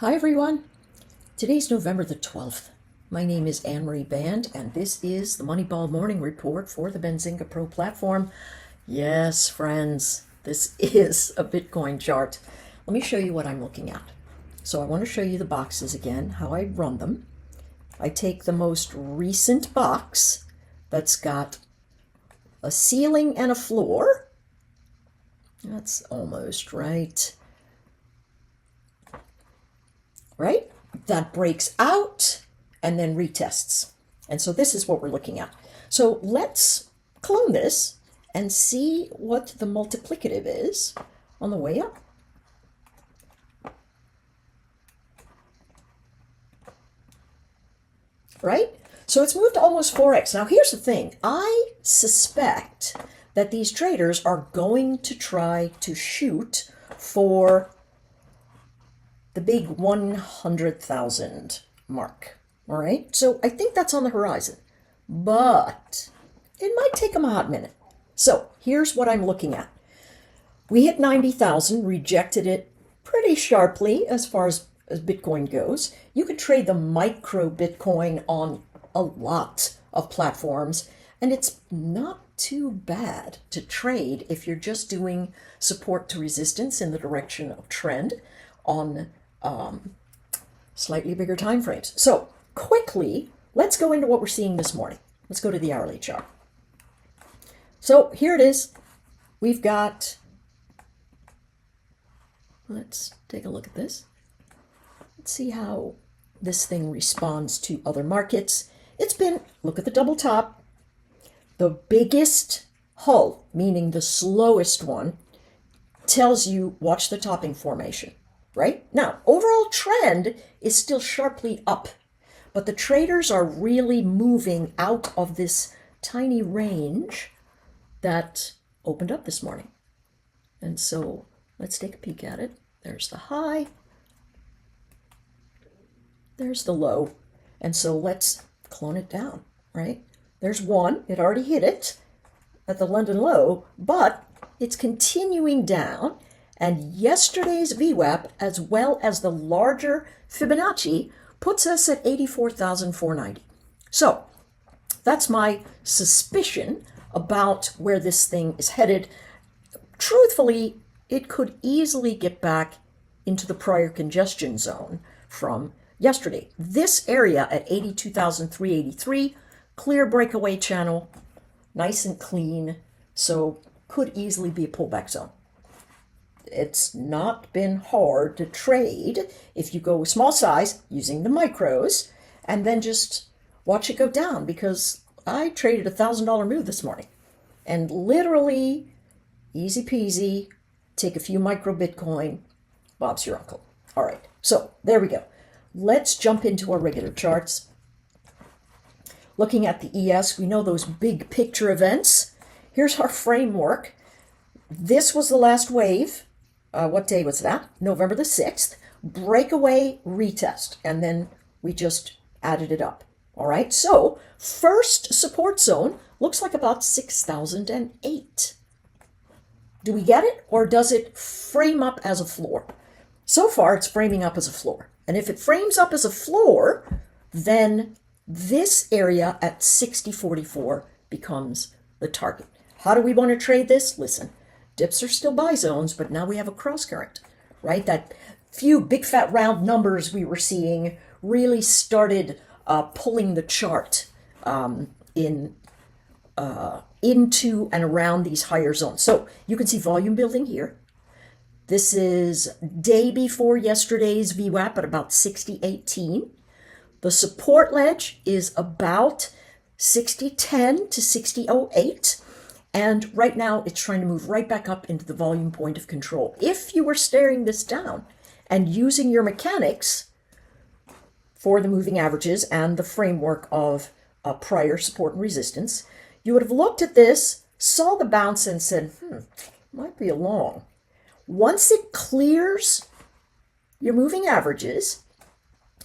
Hi everyone. Today's November the 12th. My name is Anne-Marie Band, and this is the Moneyball Morning Report for the Benzinga Pro platform. Yes, friends, this is a Bitcoin chart. Let me show you what I'm looking at. So I want to show you the boxes again, how I run them. I take the most recent box that's got a ceiling and a floor. That's almost right. Right? That breaks out and then retests. And so this is what we're looking at. So let's clone this and see what the multiplicative is on the way up. Right? So it's moved to almost 4x. Now here's the thing. I suspect that these traders are going to try to shoot for the big 100,000 mark. All right, so I think that's on the horizon, but it might take them a hot minute. So here's what I'm looking at. We hit 90,000, rejected it pretty sharply as far as Bitcoin goes. You could trade the micro Bitcoin on a lot of platforms, and it's not too bad to trade if you're just doing support to resistance in the direction of trend on slightly bigger time frames. So quickly, let's go into what we're seeing this morning. Let's go to the hourly chart. So here it is. We've got, let's take a look at this. Let's see how this thing responds to other markets. It's been, look at the double top, the biggest hull, meaning the slowest one, tells you watch the topping formation. Right? Now, overall trend is still sharply up, but the traders are really moving out of this tiny range that opened up this morning. And so let's take a peek at it. There's the high. There's the low. And so let's clone it down, right? There's one. It already hit it at the London low, but it's continuing down. And yesterday's VWAP, as well as the larger Fibonacci, puts us at 84,490. So that's my suspicion about where this thing is headed. Truthfully, it could easily get back into the prior congestion zone from yesterday. This area at 82,383, clear breakaway channel, nice and clean, so could easily be a pullback zone. It's not been hard to trade if you go with small size using the micros and then just watch it go down, because I traded a $1,000 move this morning and literally easy peasy, take a few micro Bitcoin, Bob's your uncle. All right, so there we go. Let's jump into our regular charts. Looking at the ES, we know those big picture events. Here's our framework. This was the last wave. What day was that? November the 6th. Breakaway retest. And then we just added it up. All right. So first support zone looks like about 6,008. Do we get it? Or does it frame up as a floor? So far, it's framing up as a floor. And if it frames up as a floor, then this area at 60.44 becomes the target. How do we want to trade this? Listen. Dips are still buy zones, but now we have a cross current, right? That few big fat round numbers we were seeing really started pulling the chart into and around these higher zones. So you can see volume building here. This is day before yesterday's VWAP at about 60.18. The support ledge is about 60.10 to 60.08. And right now, it's trying to move right back up into the volume point of control. If you were staring this down and using your mechanics for the moving averages and the framework of prior support and resistance, you would have looked at this, saw the bounce, and said, might be a long. Once it clears your moving averages,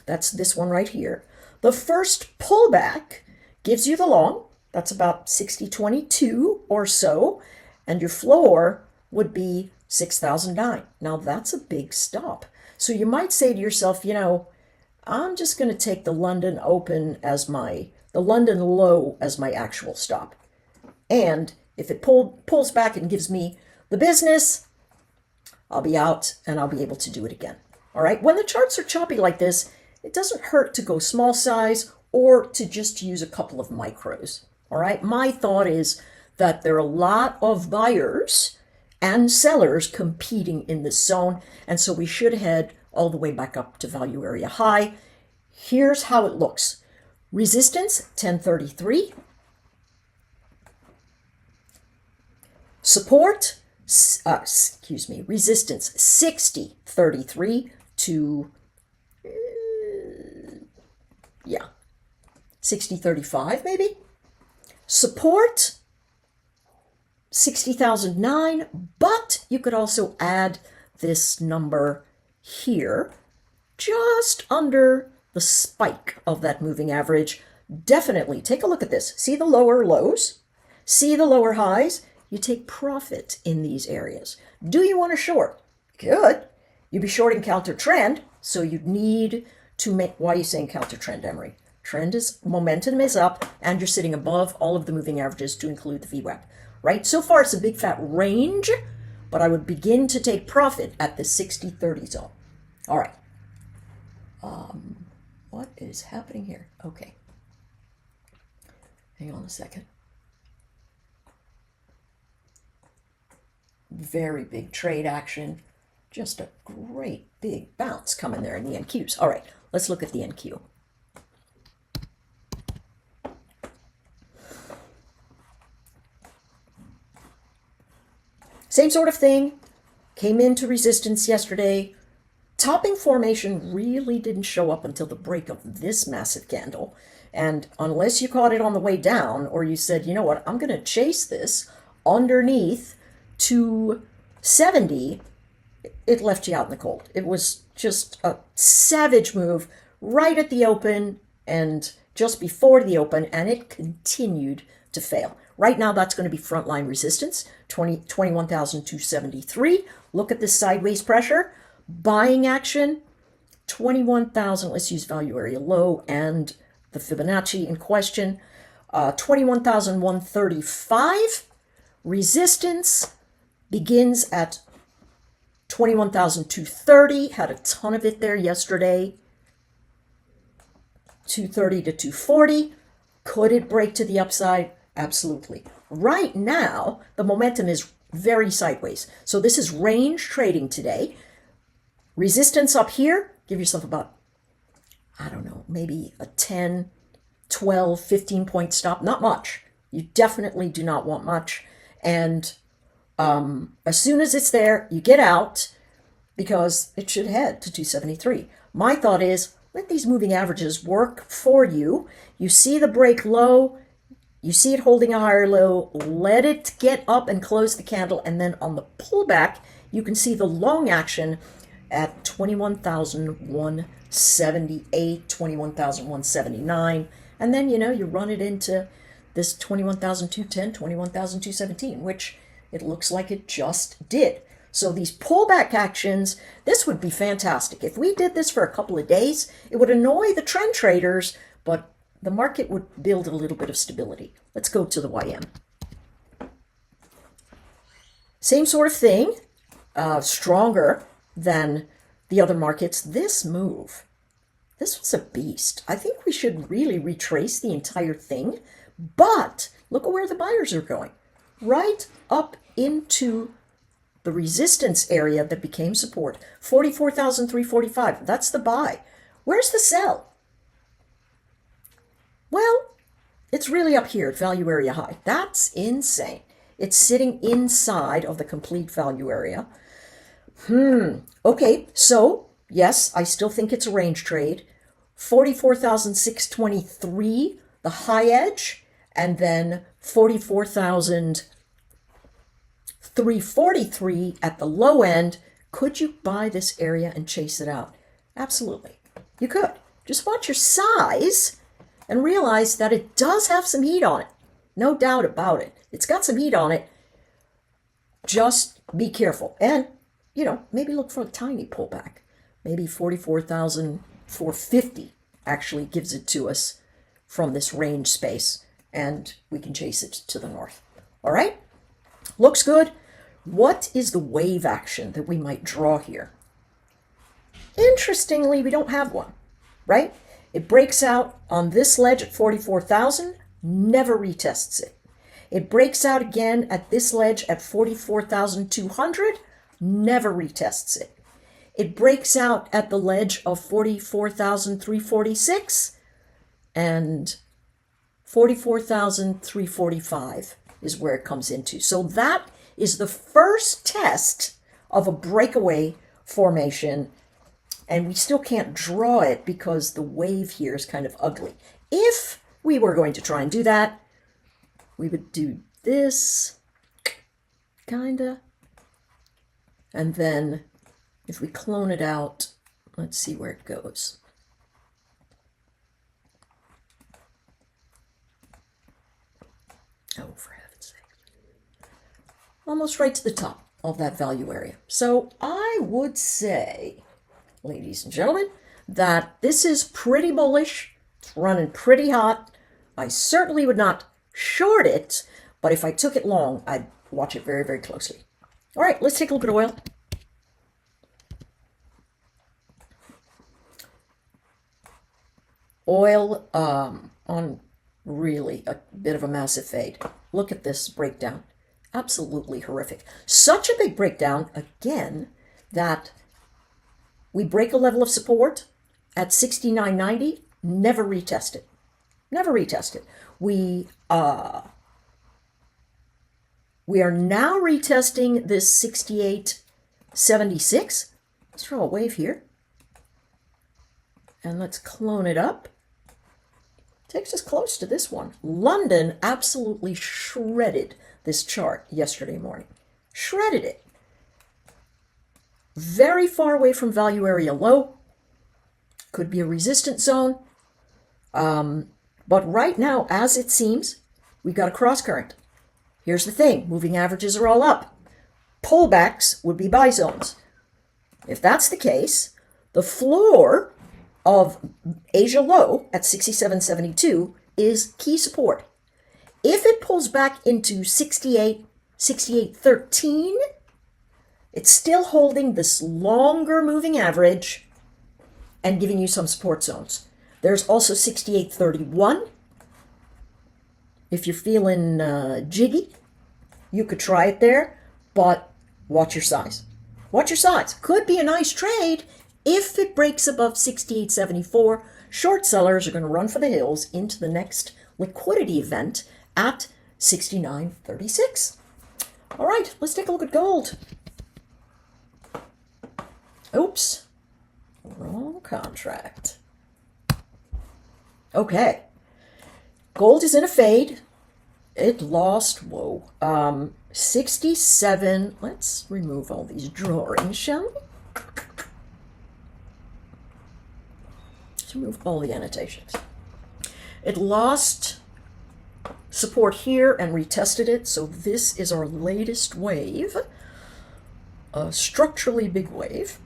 that's this one right here, the first pullback gives you the long. That's about 60.22 or so, and your floor would be 6,009. Now that's a big stop. So you might say to yourself, I'm just going to take the London open as the London low as my actual stop. And if it pulls back and gives me the business, I'll be out and I'll be able to do it again. All right. When the charts are choppy like this, it doesn't hurt to go small size or to just use a couple of micros. All right. My thought is that there are a lot of buyers and sellers competing in this zone. And so we should head all the way back up to value area high. Here's how it looks. Resistance, 1033. Support, resistance, 6033 to, 6035 maybe. Support, 60,009, but you could also add this number here, just under the spike of that moving average. Definitely take a look at this. See the lower lows? See the lower highs? You take profit in these areas. Do you want to short? Good. You'd be shorting counter trend, so you'd need to make, why are you saying counter trend, Emery? Momentum is up, and you're sitting above all of the moving averages to include the VWAP, right? So far, it's a big fat range, but I would begin to take profit at the 60-30 zone. All right. What is happening here? Okay. Hang on a second. Very big trade action. Just a great big bounce coming there in the NQs. All right, let's look at the NQ. Same sort of thing. Came into resistance yesterday. Topping formation really didn't show up until the break of this massive candle. And unless you caught it on the way down, or you said, you know what, I'm going to chase this underneath 270, it left you out in the cold. It was just a savage move right at the open and just before the open, and it continued to fail. Right now, that's going to be frontline resistance, 21,273. Look at this sideways pressure. Buying action, 21,000. Let's use value area low and the Fibonacci in question. 21,135. Resistance begins at 21,230. Had a ton of it there yesterday. 230 to 240. Could it break to the upside? Absolutely. Right now, the momentum is very sideways. So this is range trading today. Resistance up here, give yourself about, I don't know, maybe a 10, 12, 15 point stop. Not much. You definitely do not want much. And as soon as it's there, you get out because it should head to 273. My thought is, let these moving averages work for you. You see the break low, you see it holding a higher low, let it get up and close the candle, and then on the pullback, you can see the long action at 21,178, 21,179, and then, you run it into this 21,210, 21,217, which it looks like it just did. So these pullback actions, this would be fantastic. If we did this for a couple of days, it would annoy the trend traders, but the market would build a little bit of stability. Let's go to the YM. Same sort of thing, stronger than the other markets. This move, this was a beast. I think we should really retrace the entire thing, but look at where the buyers are going. Right up into the resistance area that became support, 44,345. That's the buy. Where's the sell? Well, it's really up here at value area high. That's insane. It's sitting inside of the complete value area. Okay, so yes, I still think it's a range trade. 44,623, the high edge, and then 44,343 at the low end. Could you buy this area and chase it out? Absolutely. You could. Just watch your size and realize that it does have some heat on it. No doubt about it. It's got some heat on it. Just be careful. And, maybe look for a tiny pullback. maybe 44,450 actually gives it to us from this range space, and we can chase it to the north. All right, looks good. What is the wave action that we might draw here? Interestingly, we don't have one, right? It breaks out on this ledge at 44,000, never retests it. It breaks out again at this ledge at 44,200, never retests it. It breaks out at the ledge of 44,346, and 44,345 is where it comes into. So that is the first test of a breakaway formation, and we still can't draw it because the wave here is kind of ugly. If we were going to try and do that, we would do this, kinda, and then if we clone it out, let's see where it goes. Oh, for heaven's sake. Almost right to the top of that value area. So I would say, ladies and gentlemen, that this is pretty bullish. It's running pretty hot. I certainly would not short it, but if I took it long, I'd watch it very, very closely. All right, let's take a look at oil. Oil on really a bit of a massive fade. Look at this breakdown. Absolutely horrific. Such a big breakdown, again, that we break a level of support at 69.90, never retest it. Never retest it. We are now retesting this 68.76. Let's draw a wave here. And let's clone it up. Takes us close to this one. London absolutely shredded this chart yesterday morning. Shredded it. Very far away from value area low. Could be a resistance zone. But right now, as it seems, we've got a cross current. Here's the thing. Moving averages are all up. Pullbacks would be buy zones. If that's the case, the floor of Asia low at 67.72 is key support. If it pulls back into 68.13, it's still holding this longer moving average and giving you some support zones. There's also 68.31. If you're feeling jiggy, you could try it there, but watch your size. Watch your size. Could be a nice trade. If it breaks above 68.74, short sellers are going to run for the hills into the next liquidity event at 69.36. All right, let's take a look at gold. Oops, wrong contract. Okay, gold is in a fade. It lost, 67. Let's remove all these drawings, shall we? Remove all the annotations. It lost support here and retested it, so this is our latest wave, a structurally big wave.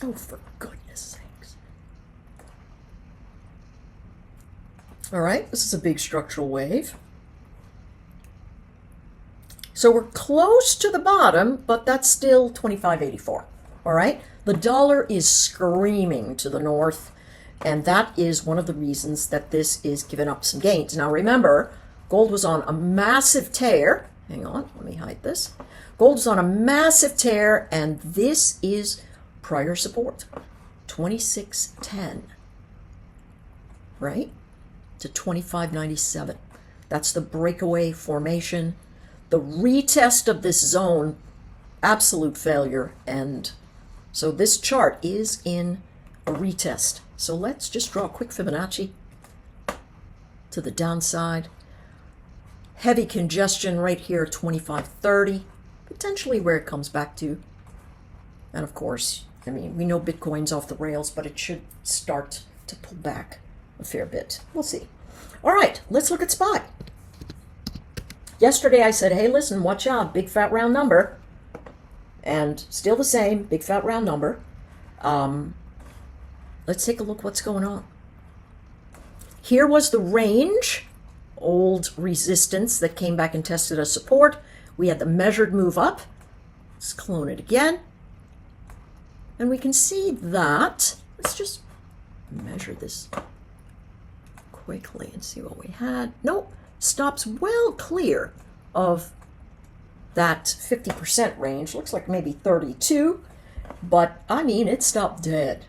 Oh, for goodness sakes. All right, this is a big structural wave. So we're close to the bottom, but that's still 25.84. All right, the dollar is screaming to the north. And that is one of the reasons that this is giving up some gains. Now remember, gold was on a massive tear. Hang on, let me hide this. Gold is on a massive tear, and this is prior support, 26.10, right, to 25.97. That's the breakaway formation. The retest of this zone, absolute failure. And so this chart is in a retest. So let's just draw a quick Fibonacci to the downside. Heavy congestion right here, 25.30, potentially where it comes back to. And of course, I mean, we know Bitcoin's off the rails, but it should start to pull back a fair bit. We'll see. All right, let's look at SPY. Yesterday I said, hey, listen, watch out, big fat round number. And still the same, big fat round number. let's take a look what's going on. Here was the range, old resistance that came back and tested as support. We had the measured move up. Let's clone it again. And we can see that, let's just measure this quickly and see what we had. Nope, stops well clear of that 50% range. Looks like maybe 32, but I mean, it stopped dead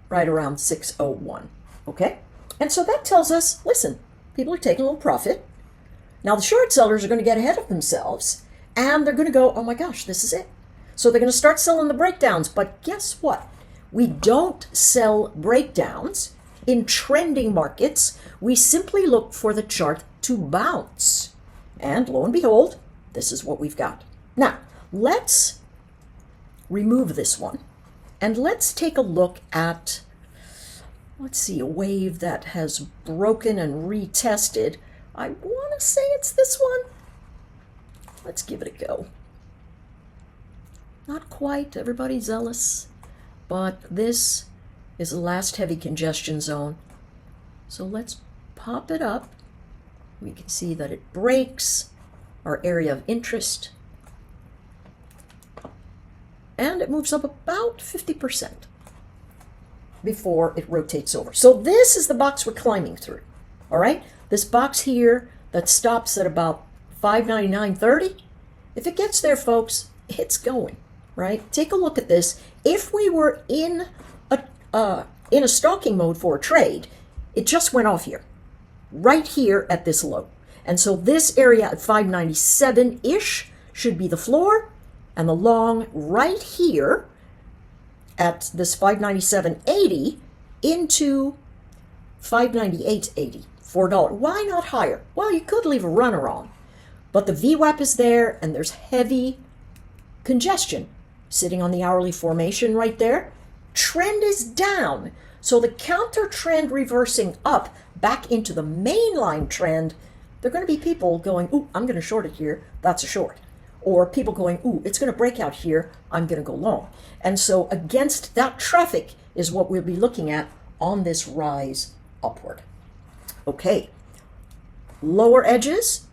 right around 601, okay? And so that tells us, listen, people are taking a little profit. Now the short sellers are going to get ahead of themselves and they're going to go, oh my gosh, this is it. So they're going to start selling the breakdowns. But guess what? We don't sell breakdowns in trending markets. We simply look for the chart to bounce. And lo and behold, this is what we've got. Now, let's remove this one and let's take a look at, let's see, a wave that has broken and retested. I want to say it's this one. Let's give it a go. Not quite, everybody zealous, but this is the last heavy congestion zone. So let's pop it up. We can see that it breaks our area of interest. And it moves up about 50% before it rotates over. So this is the box we're climbing through, all right? This box here that stops at about 599.30. If it gets there, folks, it's going, right? Take a look at this. If we were in a stalking mode for a trade, it just went off here, right here at this low. And so this area at 597-ish should be the floor, and the long right here at this 597.80 into 598.80, $4. Why not higher? Well, you could leave a runner on, but the VWAP is there, and there's heavy congestion sitting on the hourly formation right there. Trend is down, so the counter trend reversing up back into the mainline trend. There are going to be people going, ooh, I'm going to short it here. That's a short. Or people going, ooh, it's going to break out here. I'm going to go long. And so against that traffic is what we'll be looking at on this rise upward. Okay. Lower edges,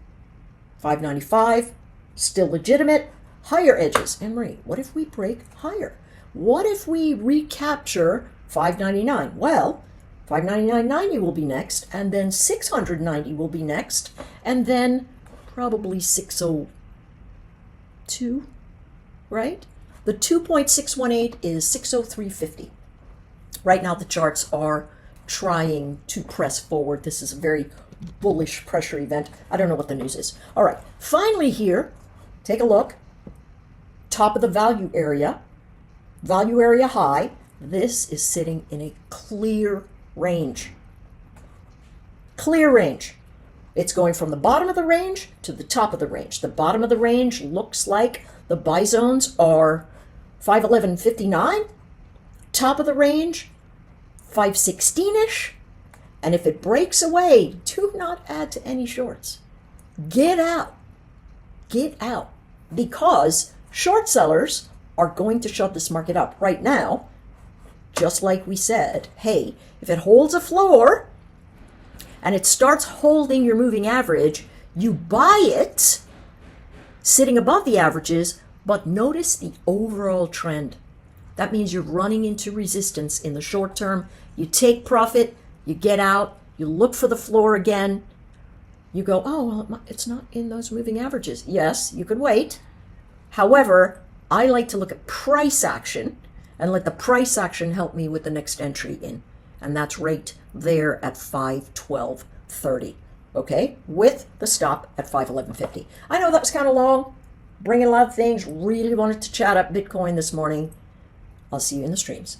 595, still legitimate. Higher edges. And Marie, what if we break higher? What if we recapture 599? Well, 599.90 will be next, and then 690 will be next, and then probably 602, right? The 2.618 is 603.50. Right now the charts are trying to press forward. This is a very bullish pressure event. I don't know what the news is. All right, finally here, take a look. Top of the value area high. This is sitting in a clear range. Clear range. It's going from the bottom of the range to the top of the range. The bottom of the range looks like the buy zones are 511.59. Top of the range, 516-ish. And if it breaks away, do not add to any shorts. Get out. Get out. Because short sellers are going to shut this market up right now. Just like we said, hey, if it holds a floor and it starts holding your moving average, you buy it sitting above the averages, but notice the overall trend. That means you're running into resistance in the short term. You take profit, you get out, you look for the floor again. You go, oh, well, it's not in those moving averages. Yes, you could wait. However, I like to look at price action and let the price action help me with the next entry in. And that's right there at 512.30, okay? With the stop at 511.50. I know that was kind of long, bringing a lot of things, really wanted to chat up Bitcoin this morning. I'll see you in the streams.